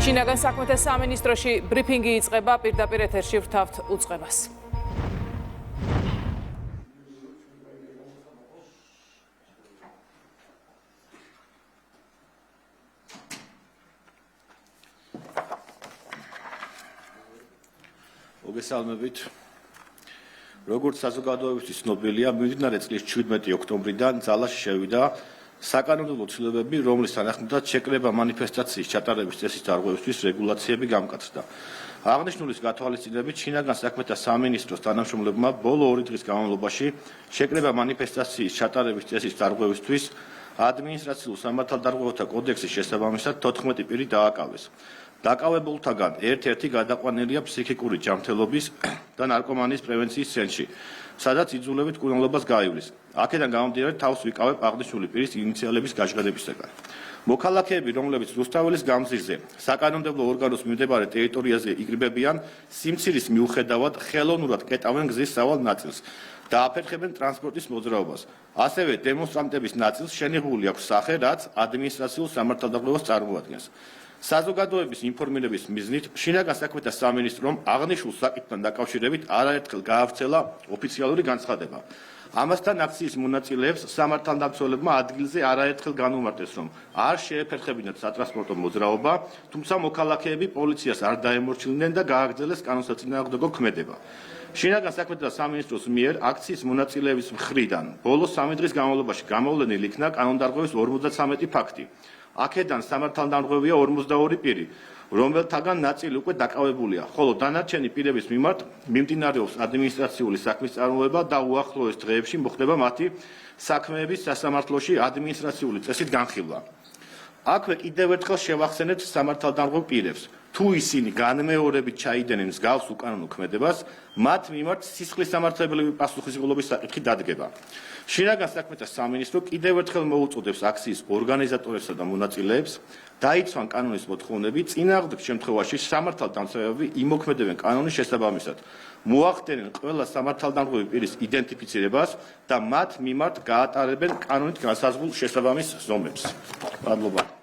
შინაგან საქმეთა სამინისტროში ბრიფინგი იწყება, პირდაპირ ეთერში ვრთავთ უწყებას. მოგესალმებით. როგორც საზოგადოებისთვის ცნობილია, მიმდინარე წლის 17 ოქტომბრიდან ძალაში შევიდა საკანონმდებლო ცვლილებები, რომლის თანახმადაც შეკრება მანიფესტაციის ჩატარების წესის დარღვევისთვის რეგულაციები გამკაცრდა. აღნიშნულის გათვალისწინებით შინაგან საქმეთა სამინისტროს თანამშრომლებმა ბოლო 2 დღის განმავლობაში შეკრება მანიფესტაციის ჩატარების წესის დარღვევისთვის ადმინისტრაციულ სამართალდარღვევათა კოდექსის შესაბამისად 14 პირი დააკავეს. დაკავებულთაგან ერთ-ერთი გადაყვანილია ფსიქიკური ჯანმრთელობის და ნარკომანიის პრევენციის ცენტრში, სადაც იძულებით კურნალობას გაივლის. აქედან გამომდინარე თავს ვიკავებ აღნიშნული პირის ინიციალების გაჟღერებისაგან. მოქალაქეები, რომლებიც რუსთაველის გამზირზე საკანონმდებლო ორგანოს მიმდებარე ტერიტორიაზე იკრიბებიან, სიმცირის მიუხედავად ხელოვნურად კეტავენ გზის სავალ ნაწილს და აფერხებენ ტრანსპორტის მოძრაობას. ასევე დემონსტრანტების ნაწილს შენიღული აქვს სახე, რაც ადმინისტრაციულ სამართალდარღვევას წარმოადგენს. საზოგადოების ინფორმირების მიზნით შინაგან საქმეთა სამინისტრომ აღნიშნულ საკითხთან დაკავშირებით არაერთხელ გაავრცელა ოფიციალური განცხადება. ამასთან აქციის მონაწილეებს სამართალდამცველებმა ადგილზე არაერთხელ განუმარტეს, რომ არ შეეფერხებინათ სატრანსპორტო მოძრაობა, თუმცა მოქალაქეები პოლიციას არ დაემორჩილიდნენ და გააგრძელეს კანონსაწინააღმდეგო ქმედება. შინაგან საქმეთა სამინისტროს მიერ აქციის მონაწილეების მხრიდან ბოლო 3 დღის განმავლობაში გამოვლენილ იქნა კანონდარღვევის 53 ფაქტი. აქედან სამართალდამცველია 42 პირი, რომელთაგან ნაწილი უკვე დაკავებულია, ხოლო დანარჩენი პირების მიმართ მიმდინარეობს ადმინისტრაციული საქმის წარმოება და უახლოეს დღეებში მოხდება მათი საქმეების სასამართლოში ადმინისტრაციული წესით განხილვა. აქვე კიდევ ერთხელ შევახსენებთ სამართალდამცველ პირებს. თუ ისინი განმეორებით ჩაიდენენ მსგავს უკანონო ქმედებას, მათ მიმართ სისხლის სამართლებრივი პასუხისმგებლობის საკითხი დადგება. შინაგან საქმეთა სამინისტრო კიდევ ერთხელ მოუწოდებს აქციის ორგანიზატორებსა და მონაწილეებს დაიცვან კანონის მოთხოვნები, წინააღმდეგ შემთხვევაში სამართალდამცველები იმოქმედებენ კანონის შესაბამისად, მოახდენენ ყველა სამართალდამცველი პირის იდენტიფიცირებას და მათ მიმართ გაატარებენ კანონით განსაზღვრულ შესაბამის ზომებს. მადლობა.